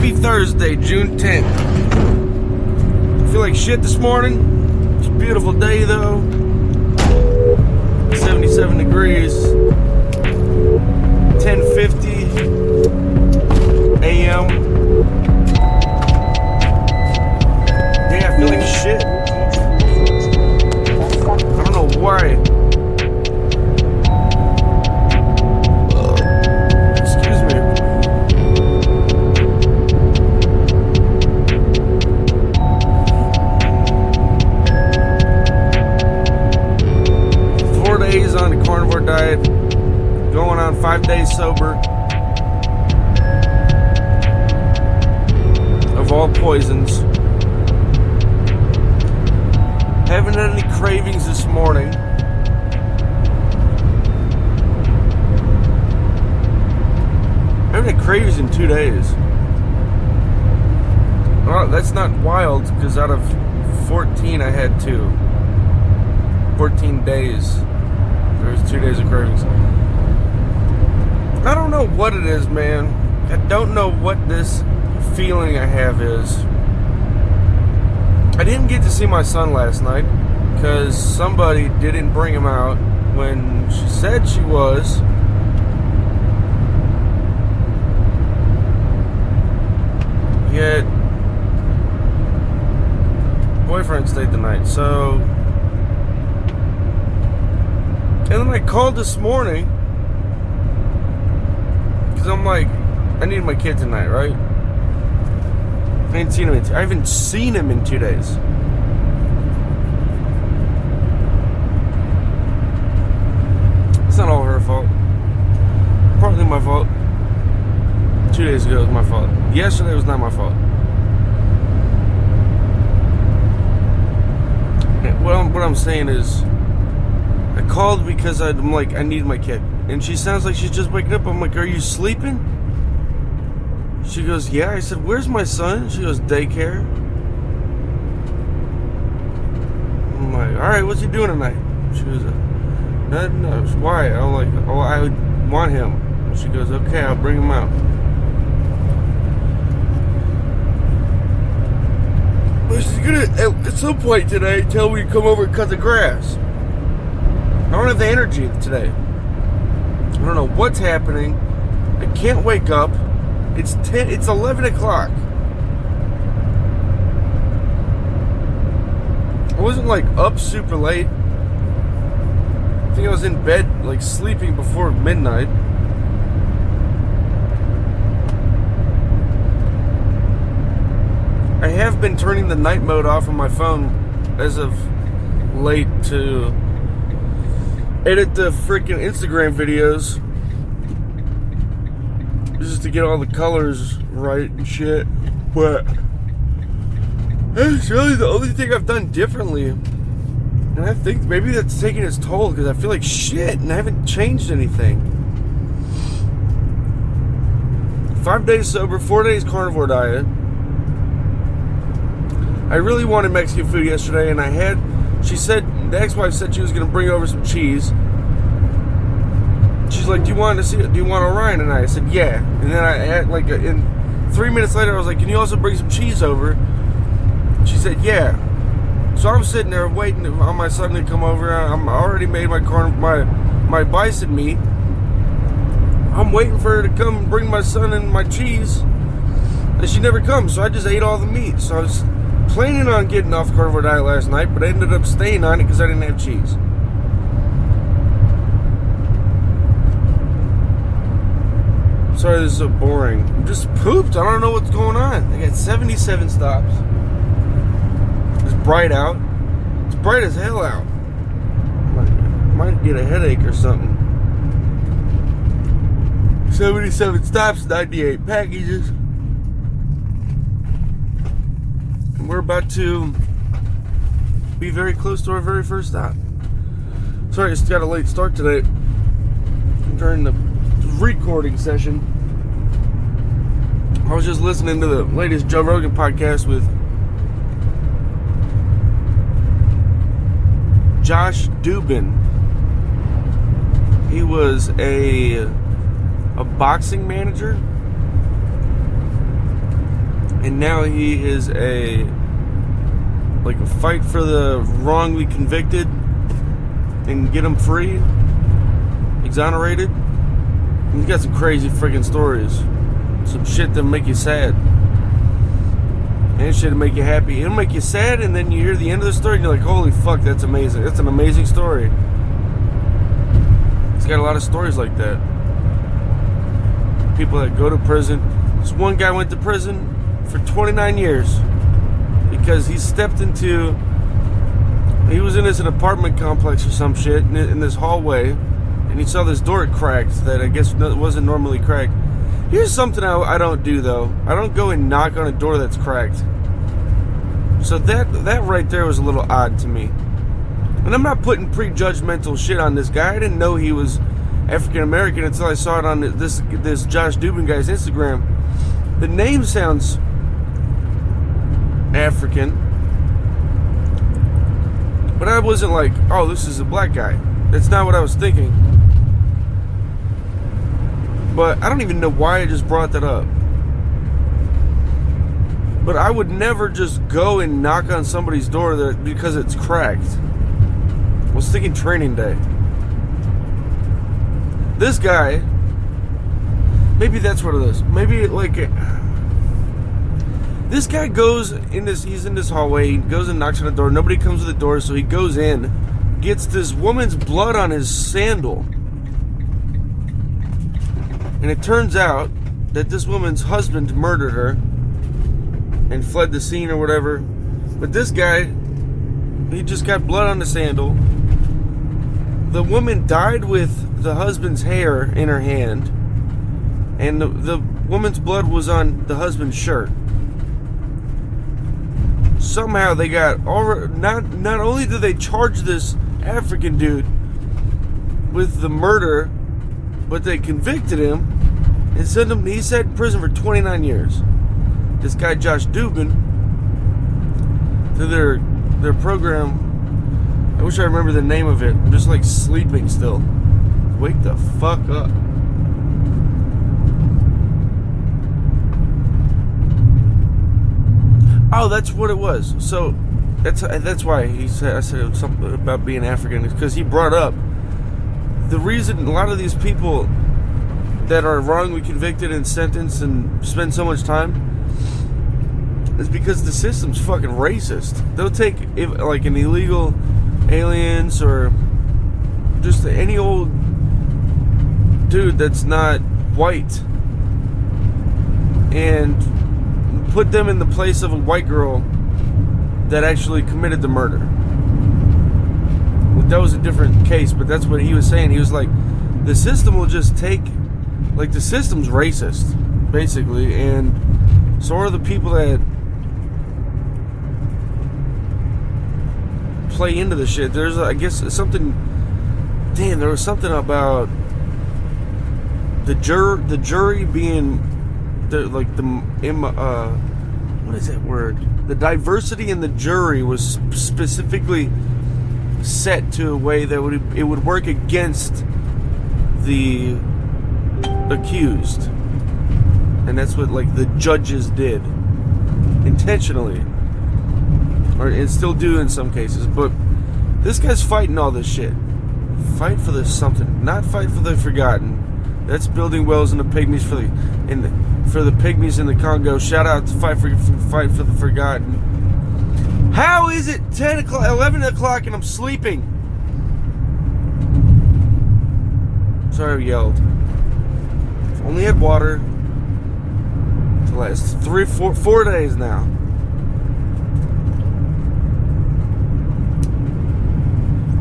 Happy Thursday, June 10th. I feel like shit this morning. It's a beautiful day though. 77 degrees. 10:50 a.m. Yeah, I feel like shit. I don't know why. Excuse me. Days on the carnivore diet, going on 5 days sober of all poisons. Haven't had any cravings this morning. Haven't had cravings in 2 days. Well, that's not wild because out of 14 I had 2. 14 days. There was 2 days of cravings. I don't know what it is, man. I don't know what this feeling I have is. I didn't get to see my son last night because somebody didn't bring him out when she said she was. Yet, boyfriend stayed the night, so. And then I called this morning because I'm like, I need my kid tonight, right? I haven't seen him in 2 days. It's not all her fault. Partly my fault. 2 days ago was my fault. Yesterday was not my fault. What I'm saying is, I called because I'm like, I need my kid. And she sounds like she's just waking up. I'm like, are you sleeping? She goes, yeah. I said, where's my son? She goes, daycare. I'm like, alright, what's he doing tonight? She goes, no, why? I'm like, oh, I want him. She goes, okay, I'll bring him out. But she's gonna, at some point today, tell me to come over and cut the grass. I don't have the energy today. I don't know what's happening. I can't wake up. It's 11 o'clock. I wasn't like up super late. I think I was in bed like sleeping before midnight. I have been turning the night mode off on my phone as of late to edit the freaking Instagram videos just to get all the colors right and shit. But it's really the only thing I've done differently. And I think maybe that's taking its toll because I feel like shit and I haven't changed anything. 5 days sober, 4 days carnivore diet. I really wanted Mexican food yesterday, and she said, the ex-wife said she was going to bring over some cheese. She's like, do you want Orion tonight? I said, yeah. And then I had, like, 3 minutes later, I was like, can you also bring some cheese over? She said, yeah. So I'm sitting there waiting on my son to come over. I'm already made my bison meat. I'm waiting for her to come and bring my son and my cheese. And she never comes, so I just ate all the meat. So I was planning on getting off the carnivore diet last night, but I ended up staying on it because I didn't have cheese. Sorry this is so boring. I'm just pooped. I don't know what's going on. I got 77 stops. It's bright out. It's bright as hell out. Might get a headache or something. 77 stops, 98 packages. And we're about to be very close to our very first stop. Sorry, it's got a late start today during the recording session. I was just listening to the latest Joe Rogan podcast with Josh Dubin. He was a boxing manager. And now he is a fight for the wrongly convicted and get him free, exonerated. And he's got some crazy freaking stories, some shit that make you sad, and shit that make you happy. It'll make you sad, and then you hear the end of the story, and you're like, "Holy fuck, that's amazing! That's an amazing story." He's got a lot of stories like that. People that go to prison. This one guy went to prison for 29 years because he was in an apartment complex or some shit in this hallway, and he saw this door cracked that I guess wasn't normally cracked. Here's something I don't do, though. I don't go and knock on a door that's cracked. So that right there was a little odd to me. And I'm not putting prejudgmental shit on this guy. I didn't know he was African American until I saw it on this Josh Dubin guy's Instagram. The name sounds African, but I wasn't like, "Oh, this is a black guy." That's not what I was thinking. But I don't even know why I just brought that up. But I would never just go and knock on somebody's door because it's cracked. I was thinking Training Day. This guy, maybe that's what it is. Maybe this guy he's in this hallway, he goes and knocks on the door, nobody comes to the door, so he goes in, gets this woman's blood on his sandal. And it turns out that this woman's husband murdered her and fled the scene or whatever. But this guy, he just got blood on the sandal. The woman died with the husband's hair in her hand, and the woman's blood was on the husband's shirt. Somehow they got not only did they charge this African dude with the murder, but they convicted him and sent him. He sat in prison for 29 years. This guy Josh Dubin, to their program. I wish I remember the name of it. I'm just like sleeping still. Wake the fuck up. Oh, that's what it was. So that's why I said something about being African, because he brought up the reason a lot of these people that are wrongly convicted and sentenced and spend so much time is because the system's fucking racist. They'll take like an illegal aliens or just any old dude that's not white and put them in the place of a white girl that actually committed the murder. That was a different case, but that's what he was saying. He was like, the system will just take, like, the system's racist, basically, and so are the people that play into the shit. There's, I guess, something. Damn, there was something about the jury being what is that word? The diversity in the jury was specifically set to a way that it would work against the accused, and that's what like the judges did intentionally, and still do in some cases. But this guy's fighting all this shit. Fight for the something, not fight for the forgotten. That's building wells in the pygmies for the pygmies in the Congo. Shout out to fight for the forgotten. How is it 10 o'clock, 11 o'clock, and I'm sleeping? Sorry I yelled. Only had water to last 4 days now.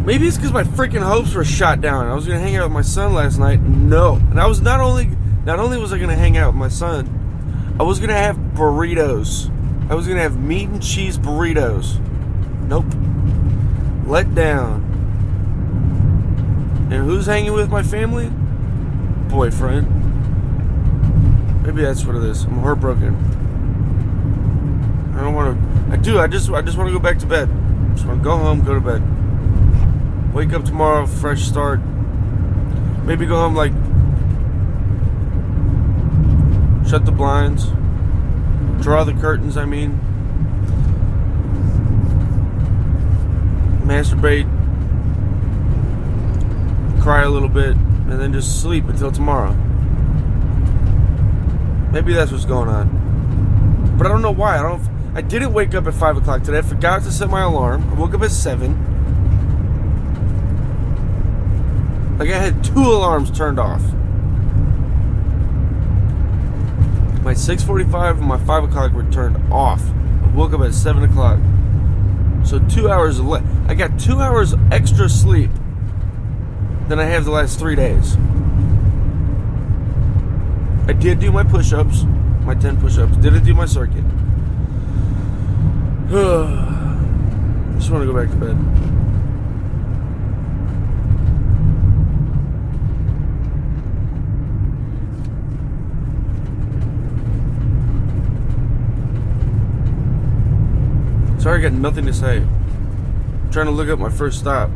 Maybe it's because my freaking hopes were shot down. I was gonna hang out with my son last night. No, and I was not only was I gonna hang out with my son, I was gonna have burritos. I was gonna have meat and cheese burritos. Nope. Let down. And who's hanging with my family? Boyfriend. Maybe that's what it is. I'm heartbroken. I don't want to. I just want to go back to bed. I just want to go home, go to bed. Wake up tomorrow, fresh start. Maybe go home, like, shut the blinds. Draw the curtains, I mean. Masturbate. Cry a little bit. And then just sleep until tomorrow. Maybe that's what's going on. But I don't know why. I didn't wake up at 5 o'clock today. I forgot to set my alarm. I woke up at 7. Like I had 2 alarms turned off. My 6:45 and my 5 o'clock were turned off. I woke up at 7 o'clock. So 2 hours left. I got 2 hours extra sleep than I have the last 3 days. I did do my push-ups, my 10 push-ups. Didn't do my circuit. Just want to go back to bed. Sorry, I got nothing to say. I'm trying to look up my first stop.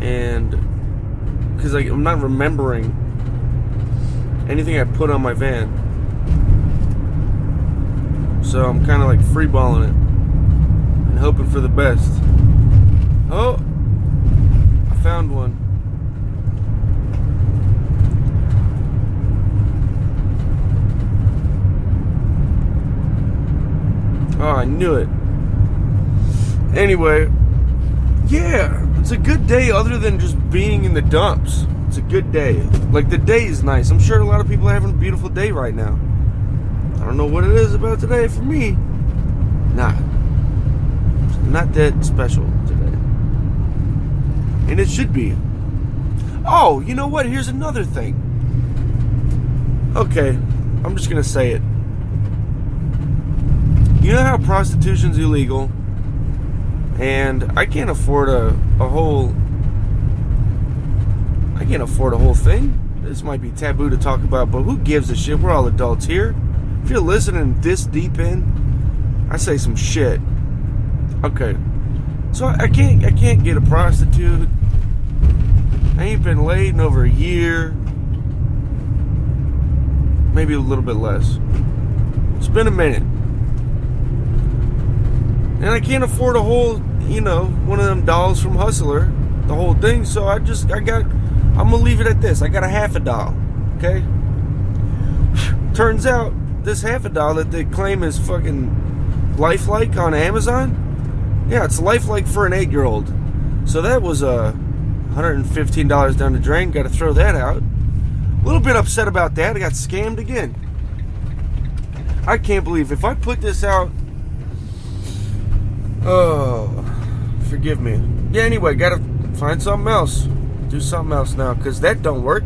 And because I'm not remembering anything I put on my van. So I'm kind of like freeballing it and hoping for the best. Oh, I found one. Oh, I knew it. Anyway, yeah, it's a good day other than just being in the dumps. It's a good day. Like, the day is nice. I'm sure a lot of people are having a beautiful day right now. I don't know what it is about today for me. Nah. Not that special today. And it should be. Oh, you know what? Here's another thing. Okay, I'm just going to say it. You know how prostitution's illegal? And I can't afford a whole thing. This might be taboo to talk about, but who gives a shit? We're all adults here. If you're listening this deep in, I say some shit. Okay. So I can't get a prostitute. I ain't been laid in over a year. Maybe a little bit less. It's been a minute. And I can't afford a whole, one of them dolls from Hustler, the whole thing. So I'm gonna leave it at this. I got a half a doll, okay? Turns out, this half a doll that they claim is fucking lifelike on Amazon, yeah, it's lifelike for an 8-year-old. So that was $115 down the drain. Got to throw that out. A little bit upset about that. I got scammed again. I can't believe if I put this out. Oh, forgive me. Yeah, anyway, gotta find something else. Do something else now, because that don't work.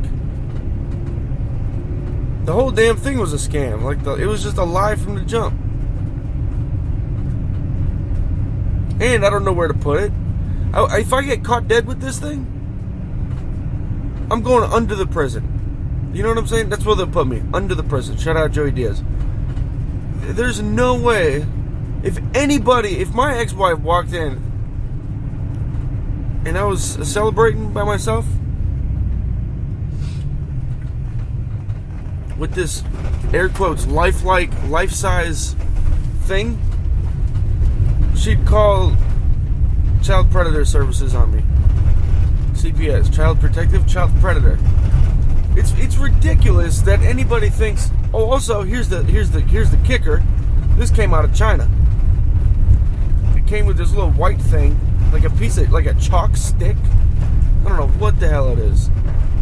The whole damn thing was a scam. It was just a lie from the jump. And I don't know where to put it. If I get caught dead with this thing, I'm going under the prison. You know what I'm saying? That's where they'll put me. Under the prison. Shout out Joey Diaz. There's no way. If my ex-wife walked in and I was celebrating by myself with this air quotes life-size thing, she'd call Child Predator Services on me. CPS, Child Protective Child Predator. It's ridiculous that anybody thinks. Oh, also here's the kicker. This came out of China. Came with this little white thing, like a chalk stick. I don't know what the hell it is,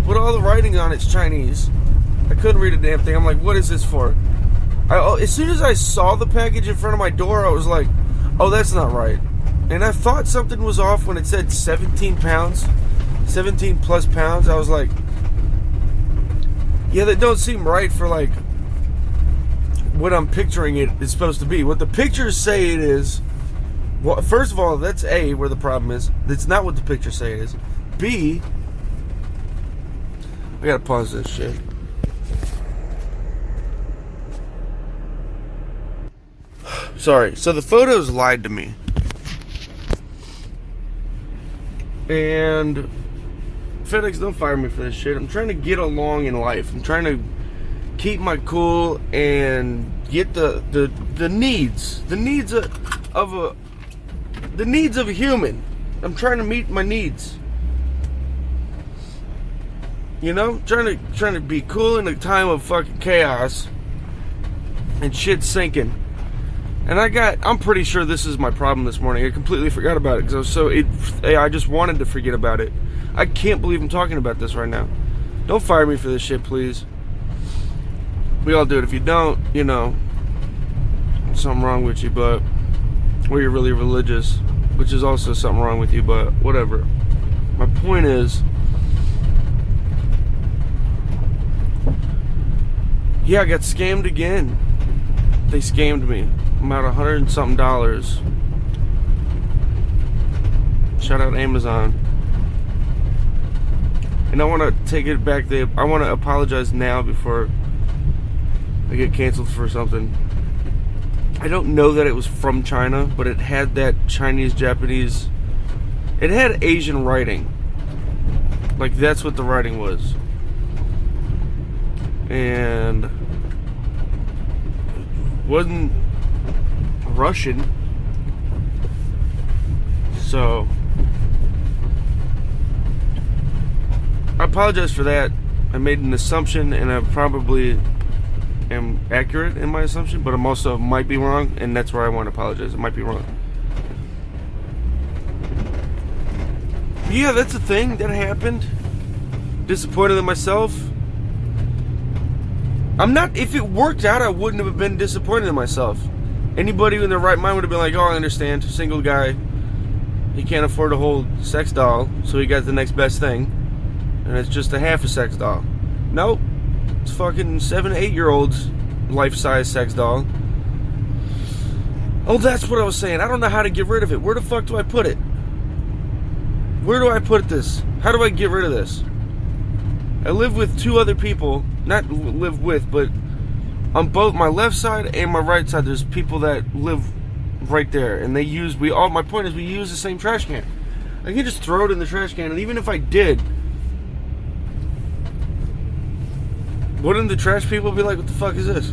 but all the writing on it's Chinese. I couldn't read a damn thing. I'm like, what is this for? As soon as I saw the package in front of my door, I was like, oh, that's not right. And I thought something was off when it said 17 pounds, 17 plus pounds. I was like, yeah, that don't seem right for like what I'm picturing it is supposed to be. What the pictures say it is. Well, first of all, that's A, where the problem is. That's not what the pictures say it is. B, I gotta pause this shit. Sorry. So the photos lied to me. And FedEx, don't fire me for this shit. I'm trying to get along in life. I'm trying to keep my cool and get the needs of a human. I'm trying to meet my needs. You know, trying to be cool in a time of fucking chaos and shit sinking. And I'm pretty sure this is my problem this morning. I completely forgot about it because I just wanted to forget about it. I can't believe I'm talking about this right now. Don't fire me for this shit, please. We all do it. If you don't, you know, something wrong with you, but or you're really religious, which is also something wrong with you, but whatever. My point is, yeah, I got scammed again. They scammed me. I'm out $100 and something. Shout out Amazon. And I want to take it back there. I want to apologize now before I get canceled for something. I don't know that it was from China, but it had that Chinese-Japanese... It had Asian writing. Like, that's what the writing was. And... wasn't Russian. So... I apologize for that. I made an assumption, and I probably am accurate in my assumption, but I'm also might be wrong, and that's where I want to apologize. It might be wrong. Yeah, that's a thing that happened. Disappointed in myself. If it worked out, I wouldn't have been disappointed in myself. Anybody in their right mind would have been like, oh, I understand. Single guy. He can't afford a whole sex doll, so he got the next best thing. And it's just a half a sex doll. Nope. It's fucking 7 to 8-year-old's life-size sex doll. Oh, that's what I was saying. I don't know how to get rid of it. Where the fuck do I put it? Where do I put this? How do I get rid of this? I live with 2 other people. Not live with, but on both my left side and my right side, there's people that live right there. And my point is we use the same trash can. I can just throw it in the trash can, and even if I did, wouldn't the trash people be like, what the fuck is this?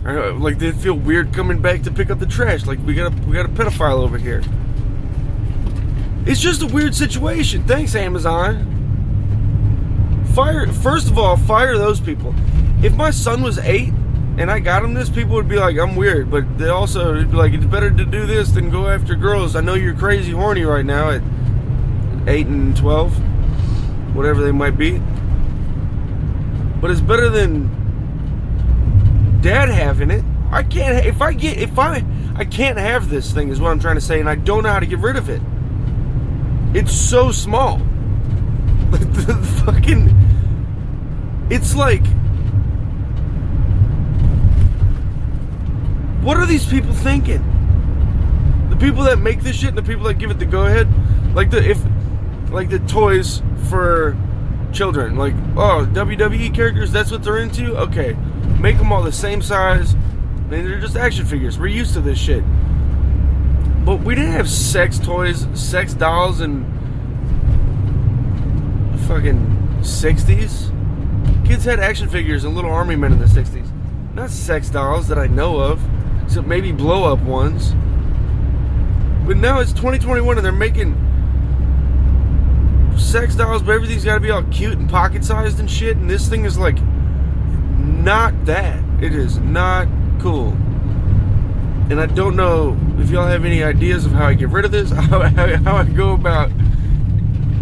Like, they'd feel weird coming back to pick up the trash. Like, we got a pedophile over here. It's just a weird situation. Thanks, Amazon. First of all, fire those people. If my son was 8 and I got him this, people would be like, I'm weird. But they also would be like, it's better to do this than go after girls. I know you're crazy horny right now at 8 and 12. Whatever they might be. But it's better than Dad having it. I can't have this thing is what I'm trying to say, and I don't know how to get rid of it. It's so small. It's like, what are these people thinking? The people that make this shit and the people that give it the go ahead, like the toys for children, like, oh, WWE characters, that's what they're into? Okay, make them all the same size. I mean, they're just action figures. We're used to this shit. But we didn't have sex toys, sex dolls in fucking 60s. Kids had action figures and little army men in the 60s. Not sex dolls that I know of, except maybe blow-up ones. But now it's 2021 and they're making sex dolls, but everything's got to be all cute and pocket-sized and shit, and this thing is like not that. It is not cool. And I don't know if y'all have any ideas of how I get rid of this, how I go about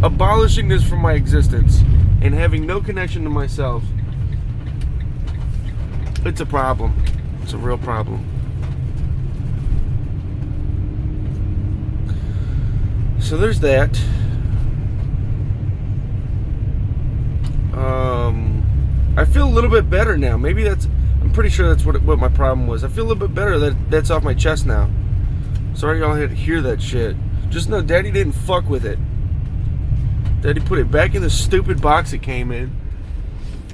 abolishing this from my existence and having no connection to myself. It's a problem. It's a real problem. So there's that. I feel a little bit better now. Maybe I'm pretty sure that's what my problem was. I feel a little bit better that that's off my chest now. Sorry y'all had to hear that shit. Just know Daddy didn't fuck with it. Daddy put it back in the stupid box it came in.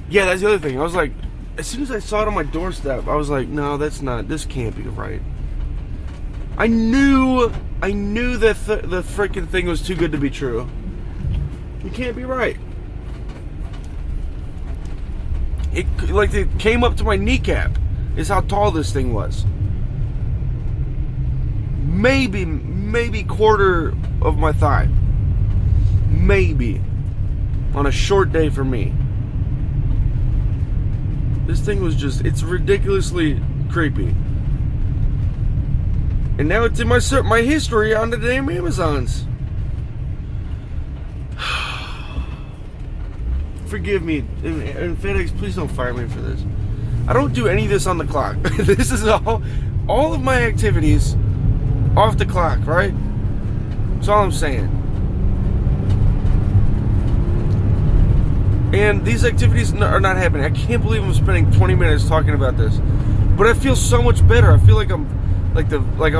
Yeah, that's the other thing. I was like, as soon as I saw it on my doorstep, I was like, no, this can't be right. I knew that the freaking thing was too good to be true. It can't be right. it came up to my kneecap. Is how tall this thing was. Maybe quarter of my thigh. Maybe. On a short day for me. This thing was just, it's ridiculously creepy. And now it's in my history on the damn Amazons. Forgive me, and FedEx, please don't fire me for this. I don't do any of this on the clock. This is all of my activities off the clock, right? That's all I'm saying. And these activities are not happening. I can't believe I'm spending 20 minutes talking about this. But I feel so much better. I feel like I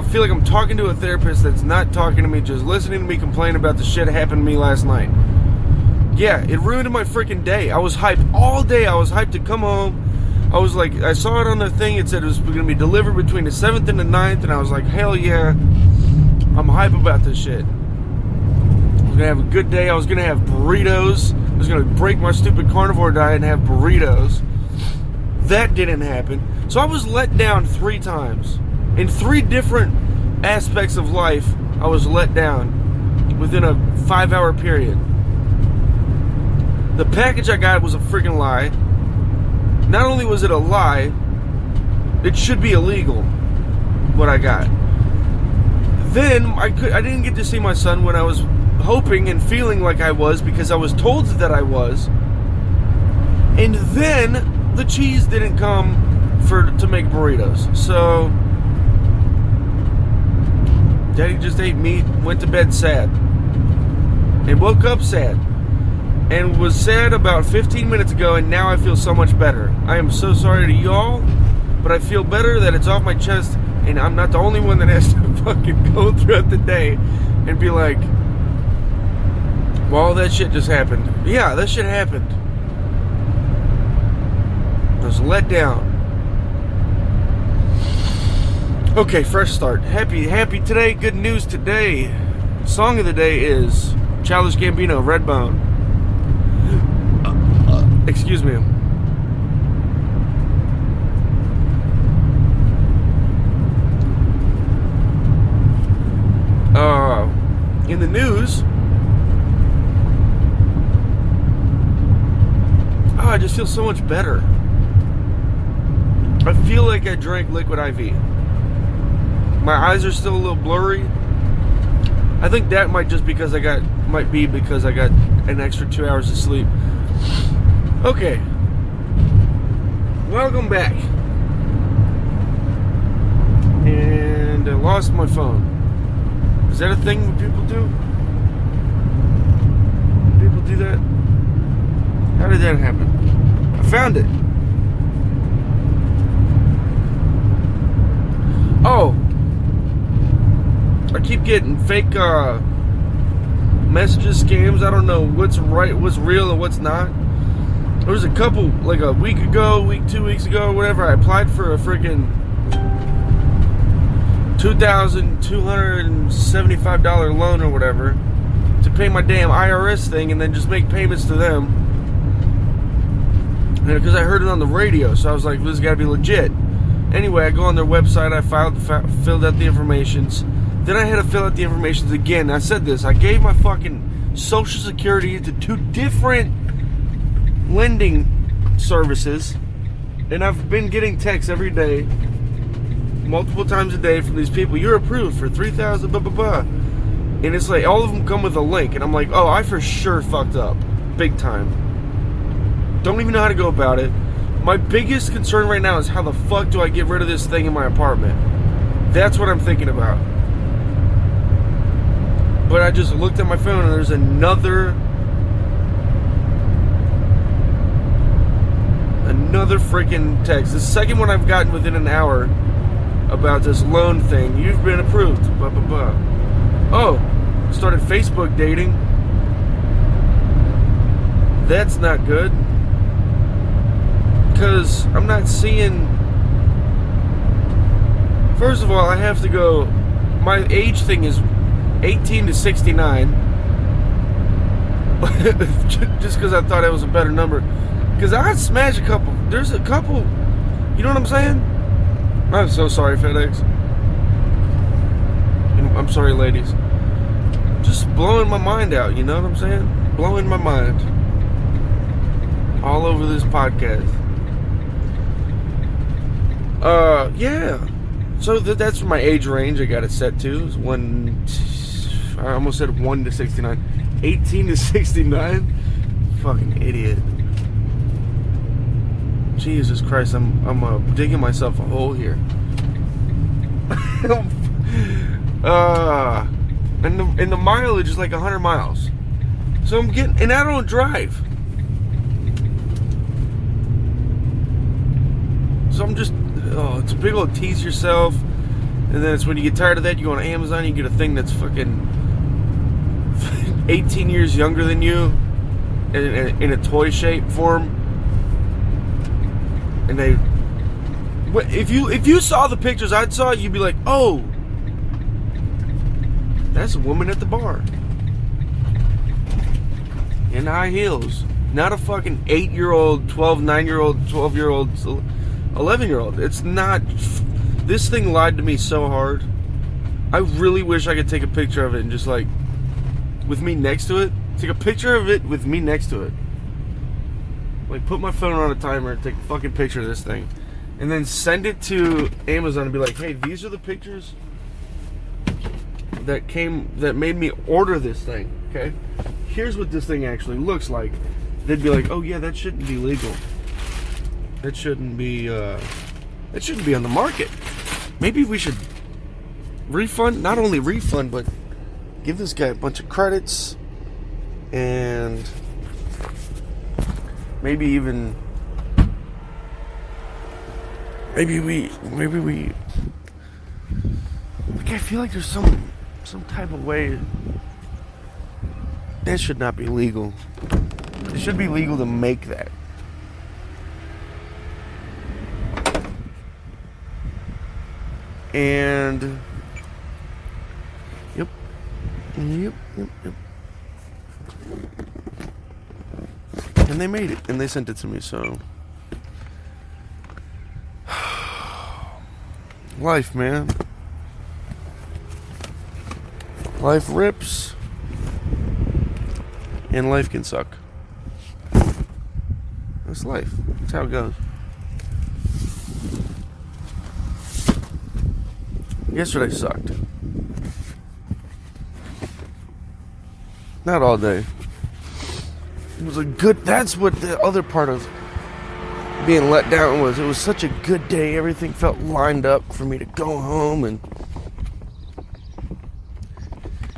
feel like I'm talking to a therapist that's not talking to me, just listening to me complain about the shit that happened to me last night. Yeah, it ruined my freaking day. I was hyped all day. I was hyped to come home. I was like, I saw it on the thing. It said it was going to be delivered between the 7th and the 9th. And I was like, hell yeah. I'm hype about this shit. I was going to have a good day. I was going to have burritos. I was going to break my stupid carnivore diet and have burritos. That didn't happen. So I was let down 3 times. In 3 different aspects of life, I was let down within a 5-hour period. The package I got was a freaking lie. Not only was it a lie, it should be illegal, what I got. Then, I didn't get to see my son when I was hoping and feeling like I was, because I was told that I was. And then, the cheese didn't come to make burritos. So, Daddy just ate meat, went to bed sad. And woke up sad. And was sad about 15 minutes ago, and now I feel so much better. I am so sorry to y'all, but I feel better that it's off my chest, and I'm not the only one that has to fucking go throughout the day and be like, well, that shit just happened. Yeah, that shit happened. I was let down. Okay, fresh start. Happy today, good news today. Song of the day is Childish Gambino, Redbone. Excuse me. In the news, I just feel so much better. I feel like I drank liquid IV. My eyes are still a little blurry. I think that might be because I got an extra 2 hours of sleep. Okay. Welcome back. And I lost my phone. Is that a thing that people do? People do that? How did that happen? I found it. Oh. I keep getting fake messages, scams. I don't know what's right, what's real, and what's not. There was a couple, like a week ago, 2 weeks ago, whatever. I applied for a freaking $2,275 loan or whatever to pay my damn IRS thing, and then just make payments to them. And because I heard it on the radio, so I was like, this has got to be legit. Anyway, I go on their website. I filled out the informations. Then I had to fill out the information again. I said this. I gave my fucking Social Security to 2 different lending services, and I've been getting texts every day, multiple times a day, from these people. You're approved for $3,000, blah, blah, blah. And it's like, all of them come with a link, and I'm like, oh, I for sure fucked up. Big time. Don't even know how to go about it. My biggest concern right now is how the fuck do I get rid of this thing in my apartment? That's what I'm thinking about. But I just looked at my phone, and there's another freaking text. The second one I've gotten within an hour about this loan thing. You've been approved. Blah, blah, blah. Oh, started Facebook dating. That's not good. Because I'm not seeing... First of all, I have to go... My age thing is 18 to 69. Just because I thought it was a better number. Because I smashed a couple there's a couple, you know what I'm saying? I'm so sorry, FedEx. I'm sorry, ladies. Just blowing my mind out, you know what I'm saying? Blowing my mind. All over this podcast. Yeah. So that's my age range I got it set to. Is I almost said 1 to 69. 18 to 69? Fucking idiot. Jesus Christ, I'm digging myself a hole here. And the mileage is like 100 miles. So I'm getting, and I don't drive. So I'm just, it's a big old tease yourself. And then it's when you get tired of that, you go on Amazon, you get a thing that's fucking 18 years younger than you in a toy shape form. And if you saw the pictures I saw, you'd be like, oh, that's a woman at the bar in high heels, not a fucking 8-year-old, 9-year-old, 12-year-old, 11-year-old. It's not. This thing lied to me so hard. I really wish I could take a picture of it and just like with me next to it. Take a picture of it with me next to it. Like, put my phone on a timer and take a fucking picture of this thing. And then send it to Amazon and be like, hey, these are the pictures that made me order this thing, okay? Here's what this thing actually looks like. They'd be like, oh yeah, that shouldn't be legal. That shouldn't be on the market. Maybe we should not only refund, but give this guy a bunch of credits and maybe we I feel like there's some type of way that should not be legal. It should be legal to make that. And yep. And they made it, and they sent it to me, so life, man. Life rips, and life can suck. That's life. That's how it goes. Yesterday sucked. Not all day. It was a good. That's what the other part of being let down was. It was such a good day. Everything felt lined up for me to go home and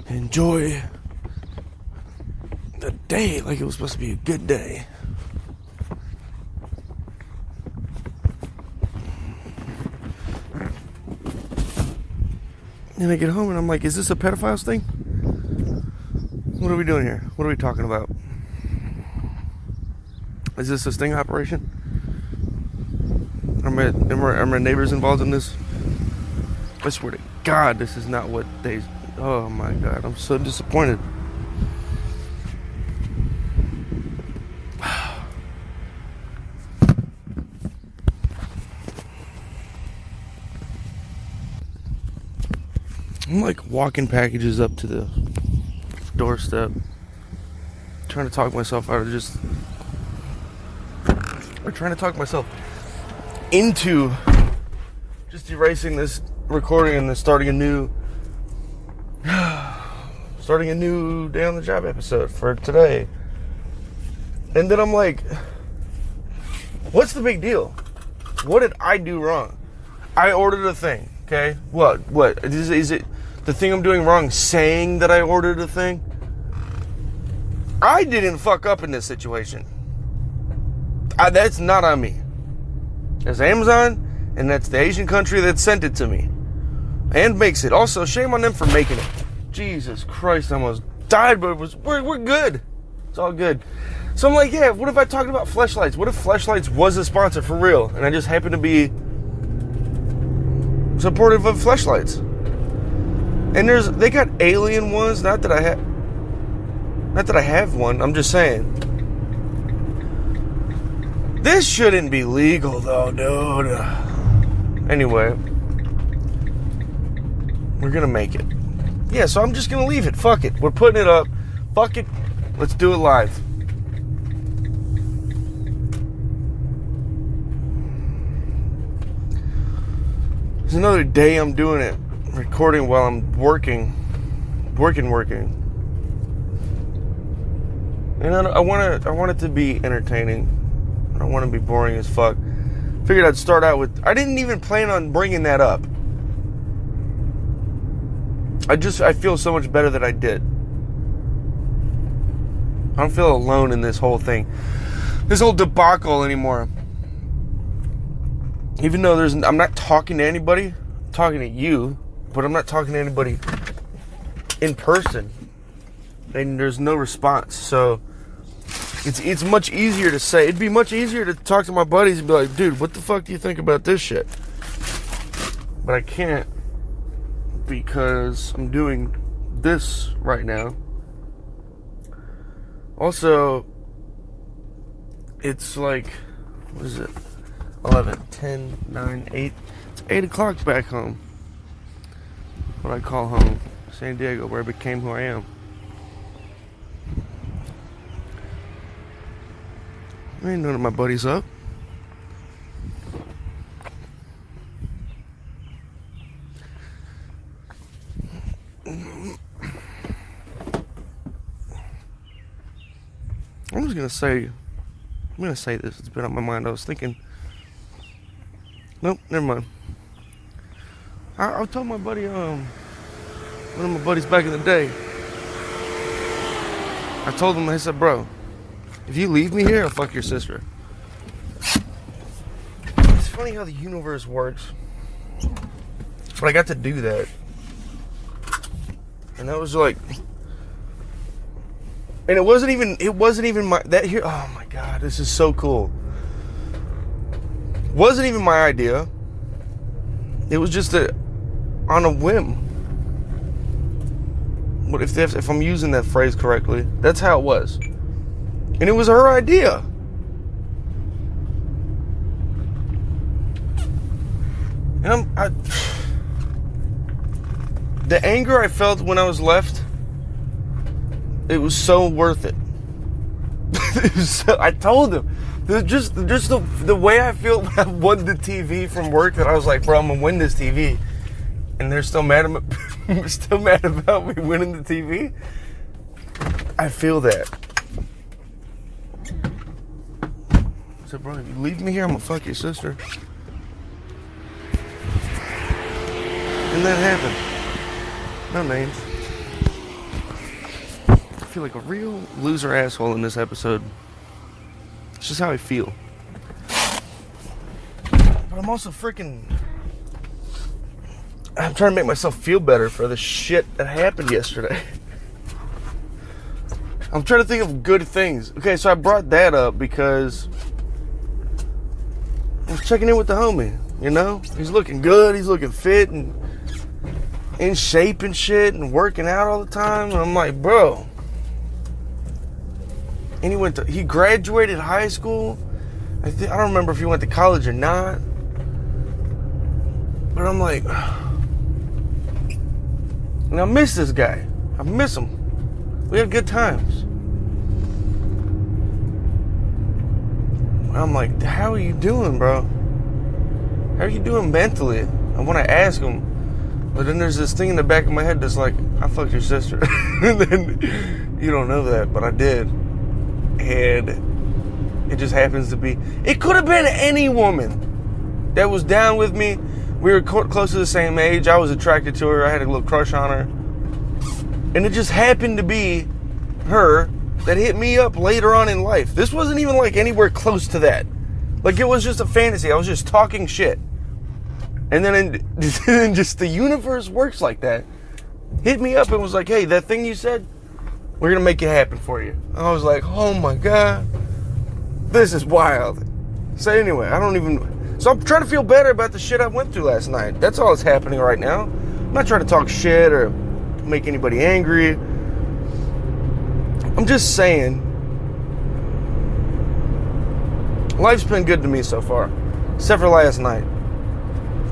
enjoy the day like it was supposed to be a good day. And I get home and I'm like, is this a pedophiles thing? What are we doing here? What are we talking about? Is this a sting operation? Are my neighbors involved in this? I swear to God, this is not what they... Oh my God, I'm so disappointed. I'm like walking packages up to the doorstep, trying to talk myself out of trying to talk myself into just erasing this recording and then starting a new Day on the Job episode for today. And then I'm like, what's the big deal? What did I do wrong? I ordered a thing, okay? What? Is it the thing I'm doing wrong saying that I ordered a thing? I didn't fuck up in this situation. That's not on me. That's Amazon, and that's the Asian country that sent it to me and makes it. Also, shame on them for making it. Jesus Christ, I almost died, but we're good. It's all good. So I'm like, yeah, what if I talked about Fleshlights? What if Fleshlights was a sponsor for real, and I just happen to be supportive of Fleshlights? And they got alien ones. Not that I have one. I'm just saying. This shouldn't be legal, though, dude. Anyway, we're gonna make it. Yeah, so I'm just gonna leave it. Fuck it. We're putting it up. Fuck it. Let's do it live. It's another day I'm doing it. Recording while I'm working. And I want it to be entertaining. I don't want to be boring as fuck. Figured I'd start out with... I didn't even plan on bringing that up. I feel so much better that I did. I don't feel alone in this whole thing. This whole debacle anymore. Even though I'm not talking to anybody. I'm talking to you. But I'm not talking to anybody in person. And there's no response. So it's much easier to say. It'd be much easier to talk to my buddies and be like, dude, what the fuck do you think about this shit? But I can't, because I'm doing this right now. Also, it's like, what is it? 11, 10, 9, 8. It's 8 o'clock back home. What I call home. San Diego, where I became who I am. Ain't none of my buddies up. I'm gonna say this. It's been on my mind. I was thinking. Nope, never mind. I told my buddy, one of my buddies back in the day. I told him, I said, bro, if you leave me here, I'll fuck your sister. It's funny how the universe works. But I got to do that. And that was like... And it wasn't even my... That here... Oh my God, this is so cool. Wasn't even my idea. It was just on a whim. What if I'm using that phrase correctly? That's how it was. And it was her idea. And the anger I felt when I was left, it was so worth it. I told him. Just the way I feel when I won the TV from work, that I was like, bro, I'm gonna win this TV. And they're still mad about me winning the TV. I feel that. I said, bro, if you leave me here, I'm gonna fuck your sister. And that happened. No names. I feel like a real loser asshole in this episode. It's just how I feel. But I'm also I'm trying to make myself feel better for the shit that happened yesterday. I'm trying to think of good things. Okay, so I brought that up because I was checking in with the homie, you know? He's looking good, he's looking fit and in shape and shit and working out all the time. And I'm like, bro. And he graduated high school. I don't remember if he went to college or not. But I'm like, and I miss this guy. I miss him. We had good times. I'm like, how are you doing, bro? How are you doing mentally? I want to ask him. But then there's this thing in the back of my head that's like, I fucked your sister. And then, you don't know that, but I did. And it just happens to be... It could have been any woman that was down with me. We were close to the same age. I was attracted to her. I had a little crush on her. And it just happened to be her that hit me up later on in life. This wasn't even like anywhere close to that. Like, it was just a fantasy. I was just talking shit. And then just the universe works like that. Hit me up and was like, hey, that thing you said, we're going to make it happen for you. I was like, oh my God, this is wild. So anyway, so I'm trying to feel better about the shit I went through last night. That's all that's happening right now. I'm not trying to talk shit or make anybody angry. I'm just saying, Life's been good to me so far, except for last night.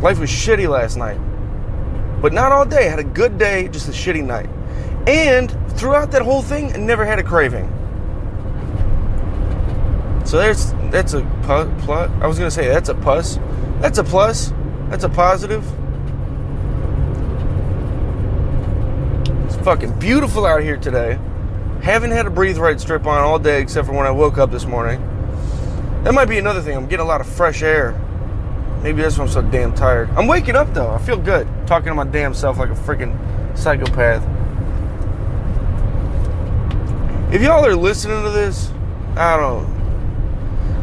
Life was shitty last night, but not all day. I had a good day, just a shitty night. And throughout that whole thing, I never had a craving. So that's a plus. I was gonna say that's a plus. That's a plus. That's a positive. It's fucking beautiful out here today. Haven't had a breathe right strip on all day except for when I woke up this morning. That might be another thing. I'm getting a lot of fresh air. Maybe that's why I'm so damn tired. I'm waking up though. I feel good. Talking to my damn self like a freaking psychopath. If y'all are listening to this, I don't know.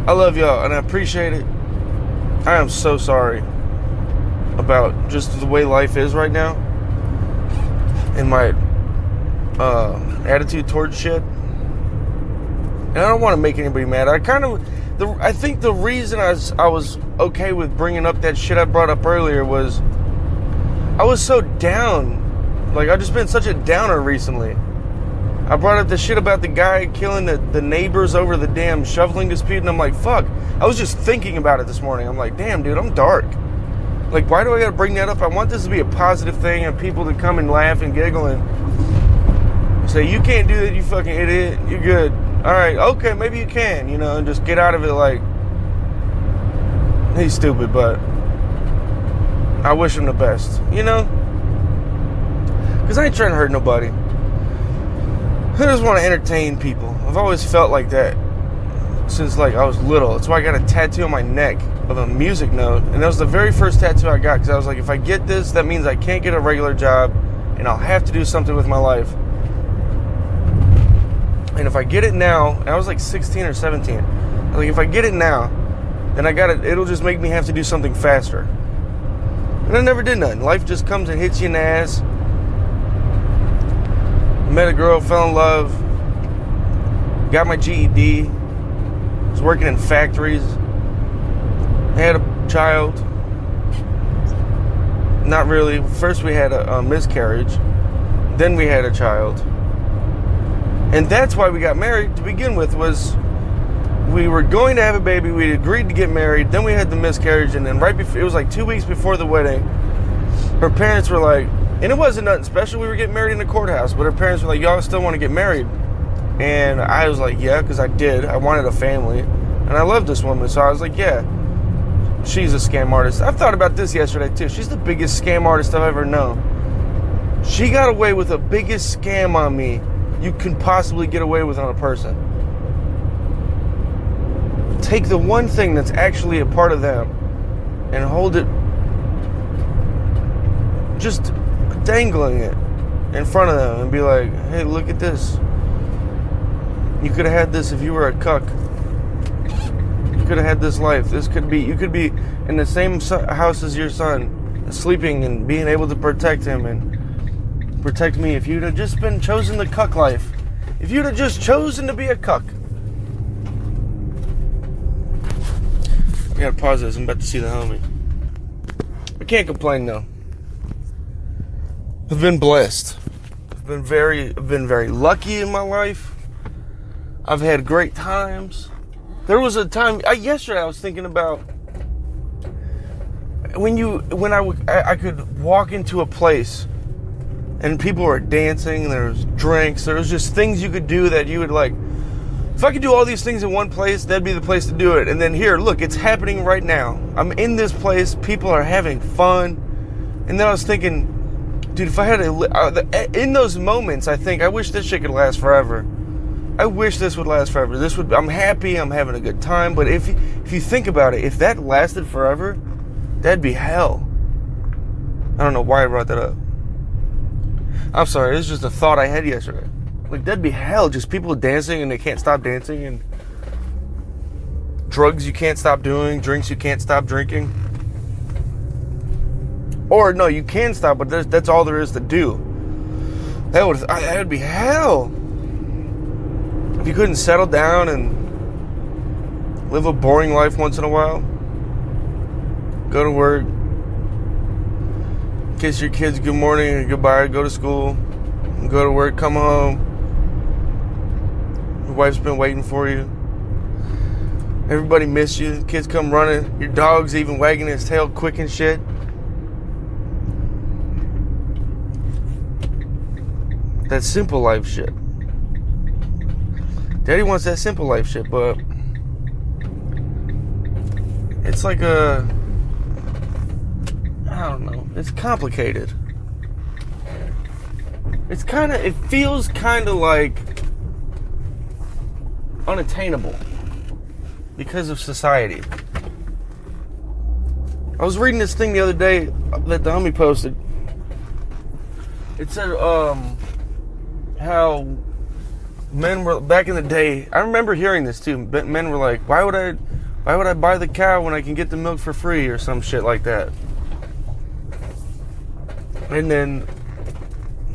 I love y'all and I appreciate it. I am so sorry about just the way life is right now and my attitude towards shit. And I don't want to make anybody mad. I think the reason I was okay with bringing up that shit I brought up earlier was I was so down. Like, I've just been such a downer recently. I brought up the shit about the guy killing the neighbors over the damn shoveling dispute, and I'm like, fuck. I was just thinking about it this morning. I'm like, damn, dude, I'm dark. Like, why do I gotta bring that up? I want this to be a positive thing and people to come and laugh and giggle and say, you can't do that, you fucking idiot. You're good. Alright, okay, maybe you can, and just get out of it like, he's stupid, but I wish him the best, Because I ain't trying to hurt nobody. I just want to entertain people. I've always felt like that since, I was little. That's why I got a tattoo on my neck of a music note, and that was the very first tattoo I got, because I was like, if I get this, that means I can't get a regular job, and I'll have to do something with my life. And if I get it now, and I was like 16 or 17. I was like, if I get it now, then it'll just make me have to do something faster. And I never did nothing. Life just comes and hits you in the ass. Met a girl, fell in love, got my GED, was working in factories, had a child. Not really. First we had a miscarriage, then we had a child. And that's why we got married to begin with, was we were going to have a baby, we agreed to get married, then we had the miscarriage, and then right before, it was like 2 weeks before the wedding, her parents were like, and it wasn't nothing special, we were getting married in the courthouse, but her parents were like, y'all still want to get married? And I was like, yeah, because I did. I wanted a family, and I love this woman, so I was like, yeah, she's a scam artist. I thought about this yesterday, too. She's the biggest scam artist I've ever known. She got away with the biggest scam on me you can possibly get away with on a person. Take the one thing that's actually a part of them and hold it, just dangling it in front of them and be like, hey, look at this. You could have had this if you were a cuck. You could have had this life. You could be in the same house as your son, sleeping and being able to protect him and protect me. If you'd have just been chosen the cuck life. If you'd have just chosen to be a cuck. I gotta pause this. I'm about to see the homie. I can't complain though. I've been blessed. I've been very lucky in my life. I've had great times. There was a time yesterday I was thinking about when I could walk into a place and people were dancing, there was drinks, there was just things you could do that you would like. If I could do all these things in one place, that'd be the place to do it. And then here, look, it's happening right now. I'm in this place, people are having fun. And then I was thinking, dude, if I had in those moments, I think, I wish this shit could last forever. I wish this would last forever. I'm happy, I'm having a good time. But if you think about it, if that lasted forever, that'd be hell. I don't know why I brought that up. I'm sorry, it's just a thought I had yesterday. Like, that'd be hell, just people dancing and they can't stop dancing, and drugs you can't stop doing, drinks you can't stop drinking. Or, no, you can stop, but that's all there is to do. That would be hell. If you couldn't settle down and live a boring life once in a while, go to work, kiss your kids good morning and goodbye, go to school, go to work, come home, your wife's been waiting for you. Everybody miss you. Kids come running. Your dog's even wagging his tail quick and shit. That simple life shit. Daddy wants that simple life shit, but it's like I don't know. It's complicated. It feels kind of like unattainable because of society. I was reading this thing the other day that the homie posted. It said, how men were back in the day. I remember hearing this too. Men were like, "Why would I buy the cow when I can get the milk for free?" or some shit like that. And then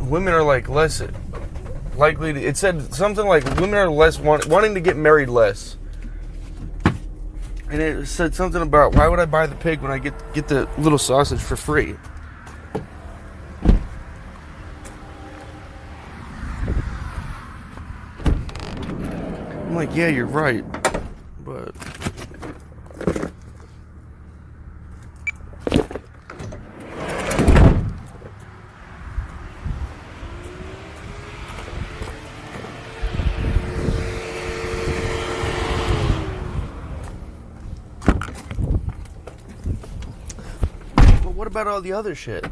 women are like less likely to, it said something like women are less wanting to get married less. And it said something about, why would I buy the pig when I get the little sausage for free? I'm like, yeah, you're right. But what about all the other shit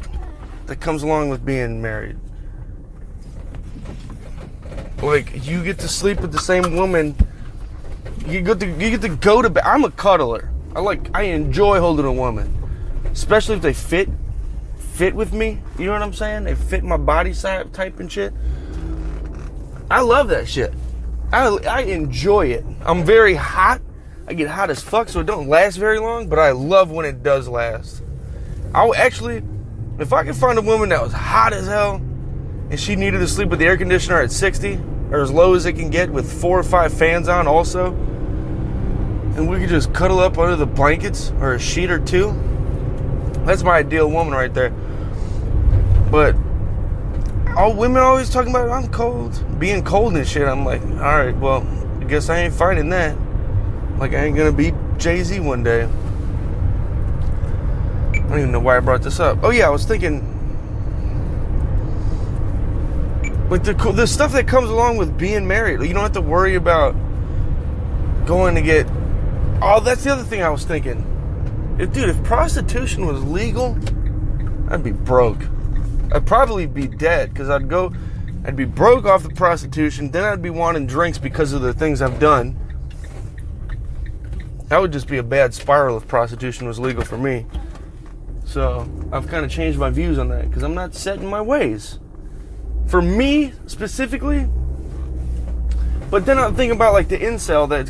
that comes along with being married? Like, you get to sleep with the same woman. You get to go to bed. I'm a cuddler. I enjoy holding a woman, especially if they fit with me. You know what I'm saying? They fit my body type and shit. I love that shit. I enjoy it. I'm very hot. I get hot as fuck, so it don't last very long. But I love when it does last. I'll actually, if I could find a woman that was hot as hell and she needed to sleep with the air conditioner at 60 or as low as it can get with 4 or 5 fans on also, and we could just cuddle up under the blankets or a sheet or two, that's my ideal woman right there. But all women are always talking about, I'm cold, being cold and shit. I'm like, alright, well, I guess I ain't finding that. Like, I ain't gonna beat Jay-Z one day. I don't even know why I brought this up. Oh yeah, I was thinking, like the stuff that comes along with being married. You don't have to worry about going to get. Oh, that's the other thing I was thinking. If prostitution was legal, I'd be broke. I'd probably be dead because I'd be broke off the prostitution. Then I'd be wanting drinks because of the things I've done. That would just be a bad spiral if prostitution was legal for me. So I've kind of changed my views on that because I'm not set in my ways. For me specifically. But then I'm thinking about like the incel that's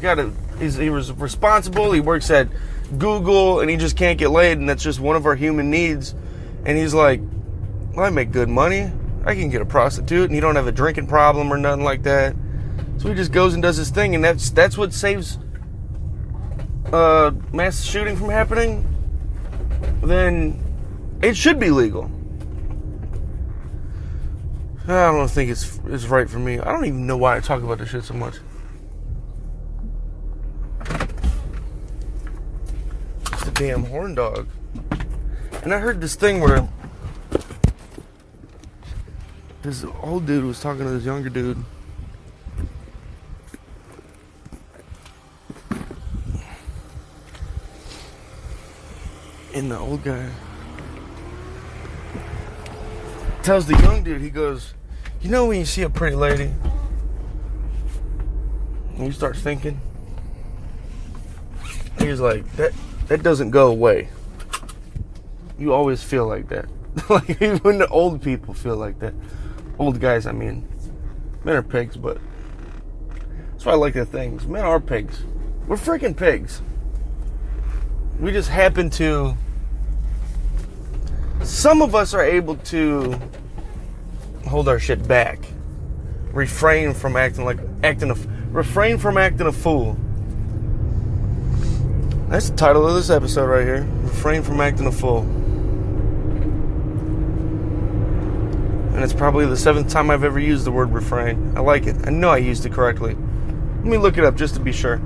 he was responsible. He works at Google and he just can't get laid, and that's just one of our human needs. And he's like, well, I make good money. I can get a prostitute, and you don't have a drinking problem or nothing like that. So he just goes and does his thing, and that's what saves mass shooting from happening. Then it should be legal. I don't think it's right for me. I don't even know why I talk about this shit so much. It's a damn horn dog. And I heard this thing where this old dude was talking to this younger dude. And the old guy tells the young dude, he goes, you know when you see a pretty lady and you start thinking, he's like, that doesn't go away. You always feel like that. Like, even the old people feel like that. Old guys, I mean. Men are pigs, but that's why I like the things. Men are pigs. We're freaking pigs. We just happen to, some of us are able to hold our shit back. Refrain from acting a fool. That's the title of this episode right here. Refrain from acting a fool. And it's probably the 7th time I've ever used the word refrain. I like it. I know I used it correctly. Let me look it up just to be sure.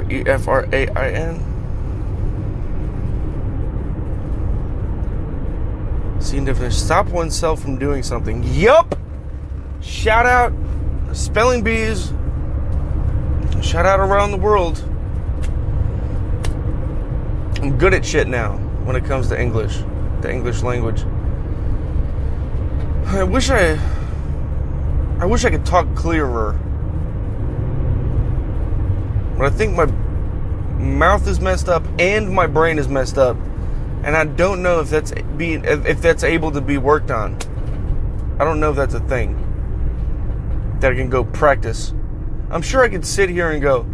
Refrain. Seeing definition. Stop oneself from doing something. Yup! Shout out spelling bees. Shout out around the world. I'm good at shit now when it comes to English. The English language. I wish I could talk clearer. But I think my mouth is messed up and my brain is messed up. And I don't know if that's able to be worked on. I don't know if that's a thing that I can go practice. I'm sure I could sit here and go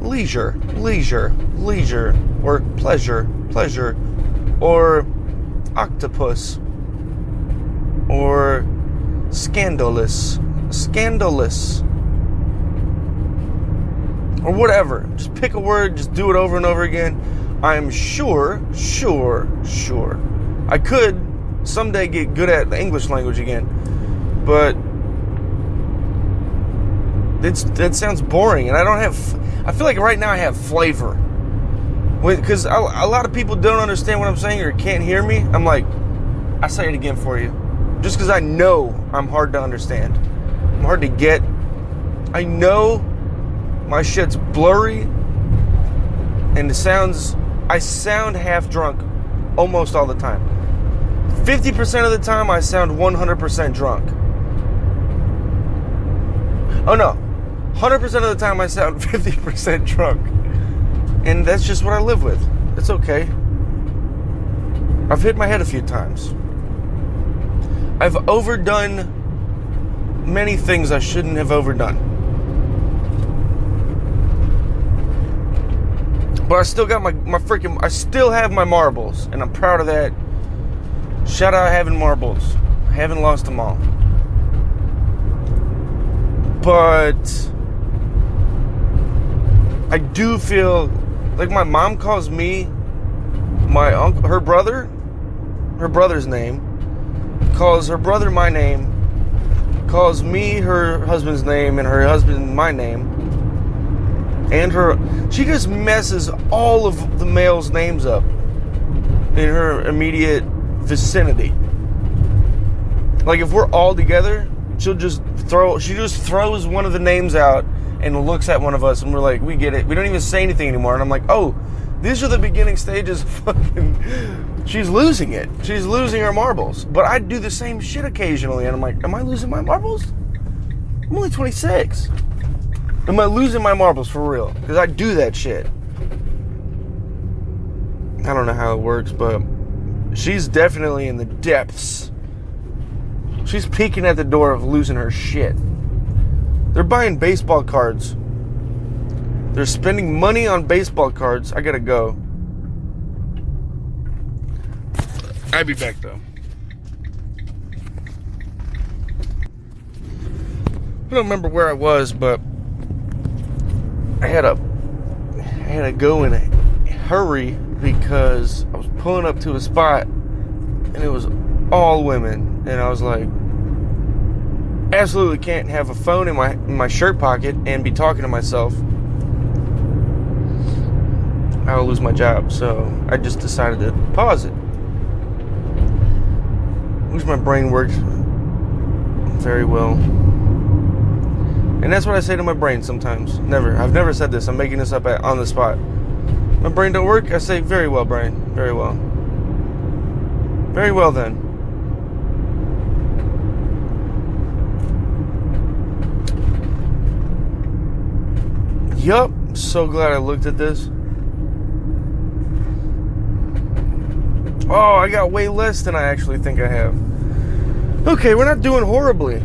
leisure, leisure, leisure, or pleasure, pleasure, or octopus, or scandalous, scandalous, or whatever. Just pick a word, just do it over and over again. I'm sure I could someday get good at the English language again, but that sounds boring, and I feel like right now I have flavor. Because a lot of people don't understand what I'm saying or can't hear me. I'm like, I say it again for you. Just because I know I'm hard to understand. I'm hard to get. I know my shit's blurry, and I sound half drunk almost all the time. 50% of the time, I sound 100% drunk. Oh no, 100% of the time, I sound 50% drunk. And that's just what I live with. It's okay. I've hit my head a few times. I've overdone many things I shouldn't have overdone. But I still got I still have my marbles, and I'm proud of that. Shout out having marbles. I haven't lost them all. But I do feel like my mom calls me my uncle, her brother's name, calls her brother my name, calls me her husband's name, and her husband my name. And she just messes all of the males' names up in her immediate vicinity. Like if we're all together, she just throws one of the names out and looks at one of us, and we're like, we get it. We don't even say anything anymore. And I'm like, oh, these are the beginning stages of fucking. She's losing it. She's losing her marbles. But I do the same shit occasionally, and I'm like, am I losing my marbles? I'm only 26. Am I losing my marbles for real? Because I do that shit. I don't know how it works, but she's definitely in the depths. She's peeking at the door of losing her shit. They're buying baseball cards. They're spending money on baseball cards. I gotta go. I'll be back though. I don't remember where I was, but I had to go in a hurry because I was pulling up to a spot and it was all women, and I was like, absolutely can't have a phone in my shirt pocket and be talking to myself. I'll lose my job, so I just decided to pause it. Wish my brain worked very well. And that's what I say to my brain sometimes. I've never said this. I'm making this up on the spot. My brain don't work. I say, very well, brain. Very well. Very well, then. Yup. So glad I looked at this. Oh, I got way less than I actually think I have. Okay, we're not doing horribly.